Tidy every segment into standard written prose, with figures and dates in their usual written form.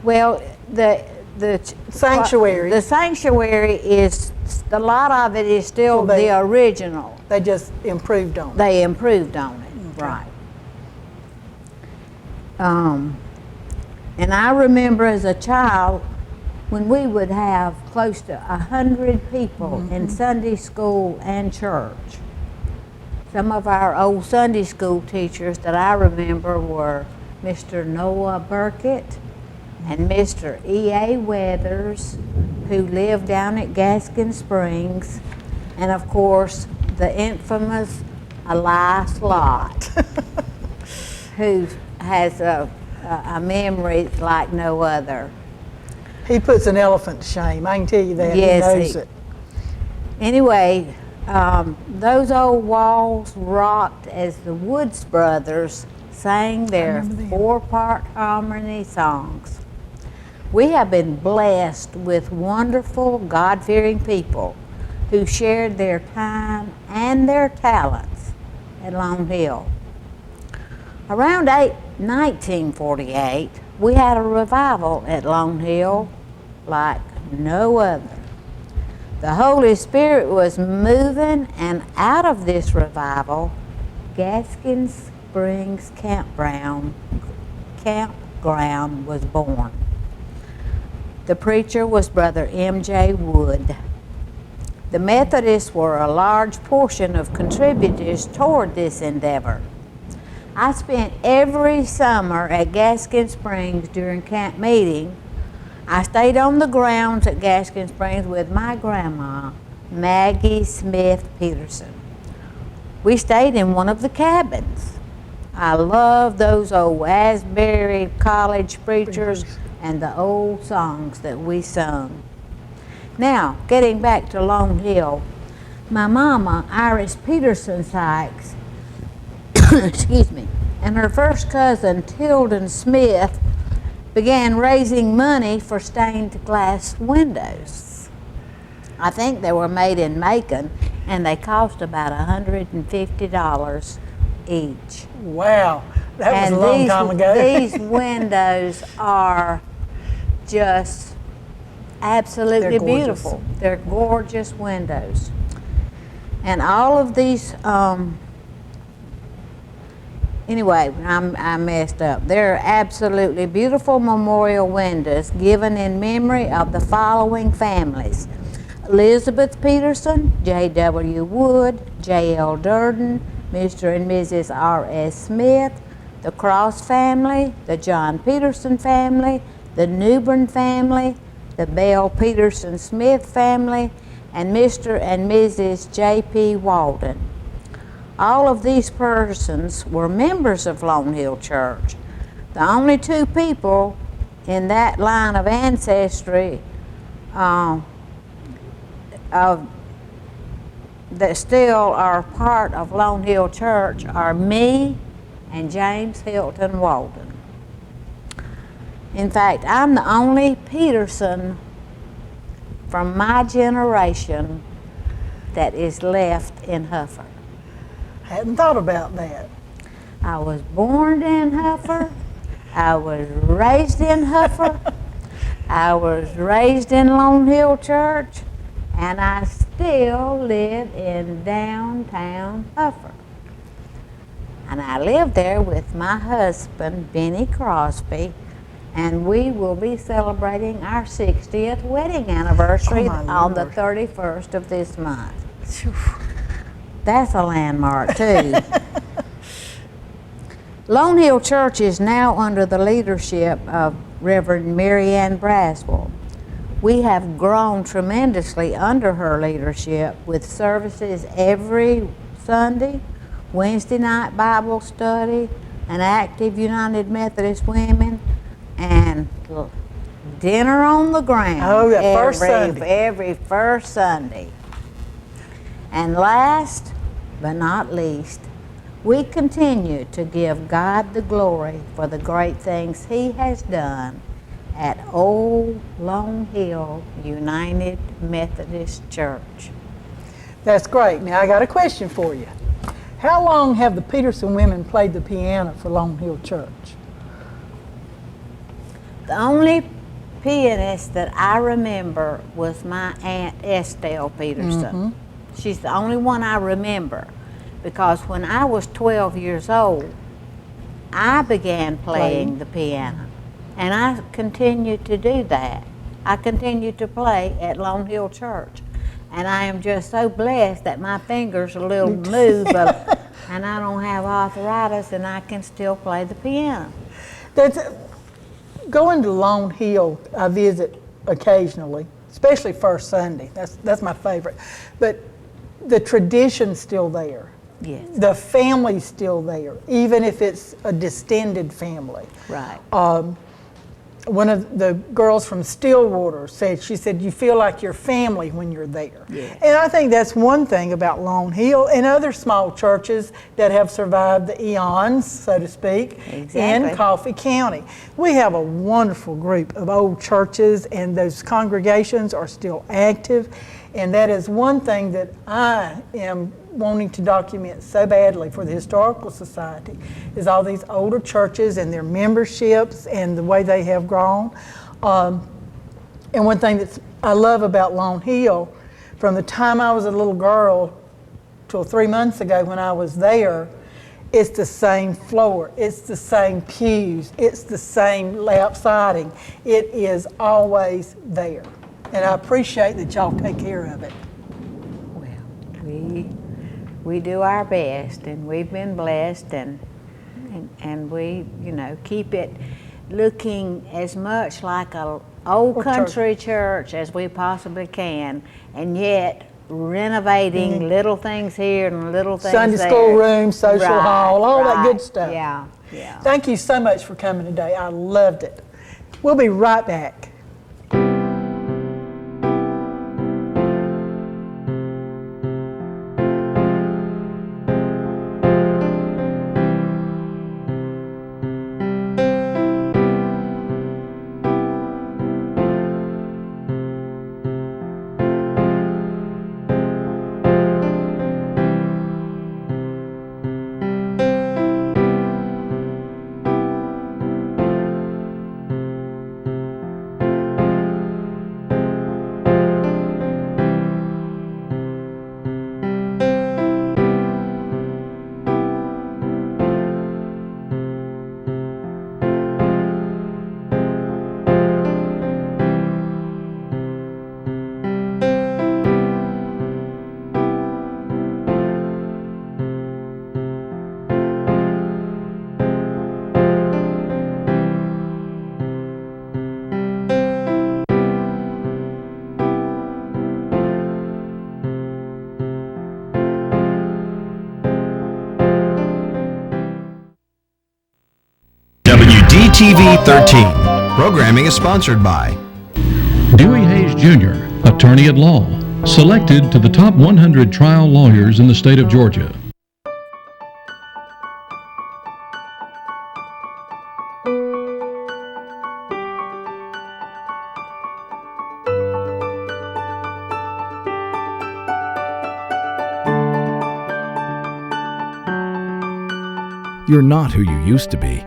Well, the Sanctuary. The sanctuary is, a lot of it is still So the original. They just improved on it. They improved on it, Okay. right. And I remember as a child when we would have close to 100 people in Sunday school and church. Some of our old Sunday school teachers that I remember were Mr. Noah Burkett and Mr. E.A. Weathers, who lived down at Gaskin Springs, and of course the infamous Elias Lott, who has a memory like no other. He puts an elephant to shame, I can tell you that. Yes, he knows it. Anyway, those old walls rocked as the Woods Brothers sang their remember them. 4-part harmony songs. We have been blessed with wonderful, God-fearing people who shared their time and their talents at Lone Hill. Around 1948, we had a revival at Lone Hill like no other. The Holy Spirit was moving, and out of this revival, Gaskin Springs Campground was born. The preacher was Brother M.J. Wood. The Methodists were a large portion of contributors toward this endeavor. I spent every summer at Gaskin Springs during camp meeting. I stayed on the grounds at Gaskin Springs with my grandma, Maggie Smith Peterson. We stayed in one of the cabins. I love those old Asbury College preachers and the old songs that we sung. Now, getting back to Lone Hill, my mama, Iris Peterson Sykes, excuse me, and her first cousin, Tilden Smith, began raising money for stained glass windows. I think they were made in Macon, and they cost about $150 each. Wow, that was And a long time ago. These windows are just absolutely They're gorgeous. beautiful. They're gorgeous windows. And all of these, anyway, I messed up. They're absolutely beautiful memorial windows given in memory of the following families: Elizabeth Peterson, J.W. Wood, J.L. Durden, Mr. and Mrs. R.S. Smith, the Cross family, the John Peterson family, the Newbern family, the Bell Peterson Smith family, and Mr. and Mrs. J.P. Walden. All of these persons were members of Lone Hill Church. The only two people in that line of ancestry that still are part of Lone Hill Church are me and James Hilton Walden. In fact, I'm the only Peterson from my generation that is left in Huffer. Hadn't thought about that. I was born in Huffer. I was raised in Huffer. I was raised in Lone Hill Church, and I still live in downtown Huffer. And I live there with my husband, Benny Crosby, and we will be celebrating our 60th wedding anniversary on the 31st of this month. Phew. That's a landmark, too. Lone Hill Church is now under the leadership of Reverend Mary Ann Braswell. We have grown tremendously under her leadership with services every Sunday, Wednesday night Bible study, an active United Methodist Women, and dinner on the ground. Oh, that first Sunday. Every first Sunday. And last but not least, we continue to give God the glory for the great things He has done at Old Lone Hill United Methodist Church. That's great. Now I got a question for you. How long have the Peterson women played the piano for Lone Hill Church? The only pianist that I remember was my Aunt Estelle Peterson. She's the only one I remember, because when I was 12 years old, I began playing the piano, and I continued to do that. I continued to play at Lone Hill Church, and I am just so blessed that my fingers are a little move, and I don't have arthritis, and I can still play the piano. Going to Lone Hill, I visit occasionally, especially First Sunday. That's my favorite. But the tradition's still there. Yes. The family's still there, even if it's a distended family. Right. One of the girls from Stillwater said, you feel like you're family when you're there. Yes. And I think that's one thing about Lone Hill and other small churches that have survived the eons, so to speak, in Coffee County. We have a wonderful group of old churches, and those congregations are still active. And that is one thing that I am wanting to document so badly for the Historical Society, is all these older churches and their memberships and the way they have grown. And one thing that I love about Lone Hill, from the time I was a little girl till 3 months ago when I was there, it's the same floor, it's the same pews, it's the same lap siding. It is always there. And I appreciate that y'all take care of it. Well, we do our best, and we've been blessed, and we, keep it looking as much like a old country church as we possibly can, and yet renovating little things here and little things Sunday there. school room, social hall, all that good stuff. Yeah. Thank you so much for coming today. I loved it. We'll be right back. WDTV 13. Programming is sponsored by Dewey Hayes Jr., attorney at law, selected to the top 100 trial lawyers in the state of Georgia. You're not who you used to be.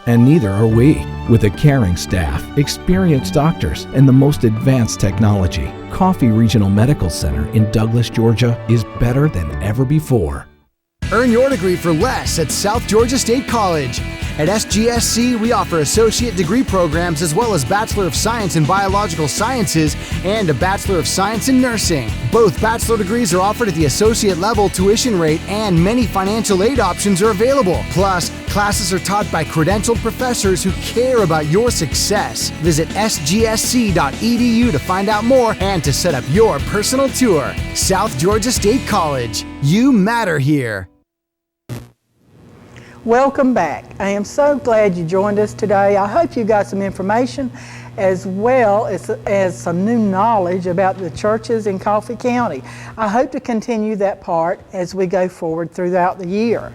And neither are we. With a caring staff, experienced doctors, and the most advanced technology, Coffee Regional Medical Center in Douglas, Georgia is better than ever before. Earn your degree for less at South Georgia State College. At SGSC, we offer associate degree programs as well as Bachelor of Science in Biological Sciences and a Bachelor of Science in Nursing. Both bachelor degrees are offered at the associate level tuition rate, and many financial aid options are available. Plus, classes are taught by credentialed professors who care about your success. Visit sgsc.edu to find out more and to set up your personal tour. South Georgia State College. You matter here. Welcome back. I am so glad you joined us today. I hope you got some information as well as some new knowledge about the churches in Coffee County. I hope to continue that part as we go forward throughout the year.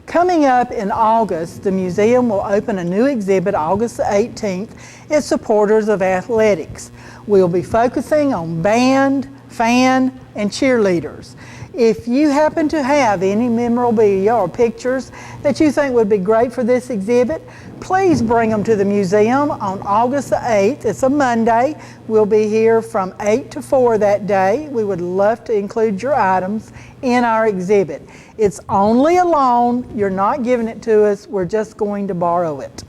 Coming up in August, the museum will open a new exhibit August the 18th. It's supporters of athletics. We'll be focusing on band, fan, and cheerleaders. If you happen to have any memorabilia or pictures that you think would be great for this exhibit, please bring them to the museum on August the 8th. It's a Monday. We'll be here from 8 to 4 that day. We would love to include your items in our exhibit. It's only a loan. You're not giving it to us. We're just going to borrow it.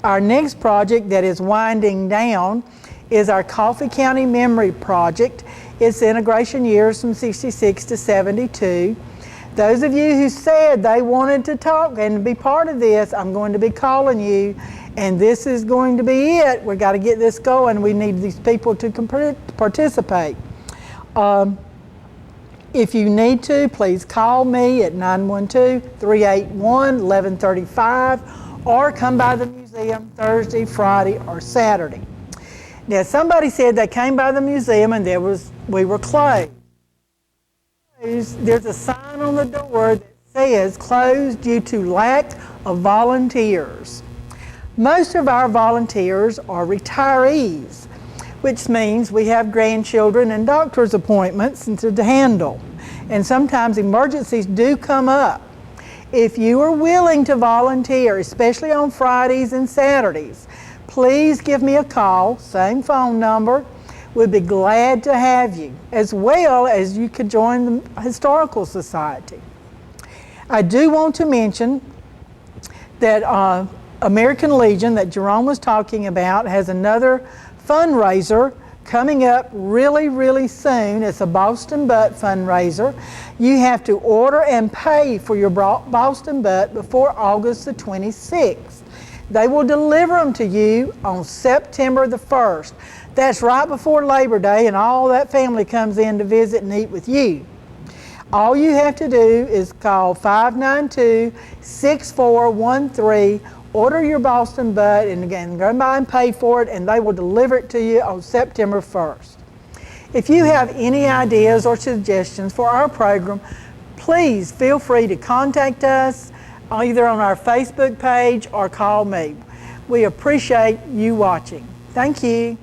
Our next project that is winding down is our Coffee County Memory Project. It's integration years from 66 to 72. Those of you who said they wanted to talk and be part of this, I'm going to be calling you, and this is going to be it. We've got to get this going. We need these people to participate. If you need to, please call me at 912-381-1135 or come by the museum Thursday, Friday, or Saturday. Now, somebody said they came by the museum and we were closed. There's a sign on the door that says closed due to lack of volunteers. Most of our volunteers are retirees, which means we have grandchildren and doctor's appointments to handle. And sometimes emergencies do come up. If you are willing to volunteer, especially on Fridays and Saturdays, please give me a call, same phone number. We'd be glad to have you, as well as you could join the Historical Society. I do want to mention that American Legion that Jerome was talking about has another fundraiser coming up really, really soon. It's a Boston Butt fundraiser. You have to order and pay for your Boston Butt before August the 26th. They will deliver them to you on September the 1st. That's right before Labor Day, and all that family comes in to visit and eat with you. All you have to do is call 592-6413, order your Boston Butt, and again, go by and pay for it, and they will deliver it to you on September 1st. If you have any ideas or suggestions for our program, please feel free to contact us either on our Facebook page or call me. We appreciate you watching. Thank you.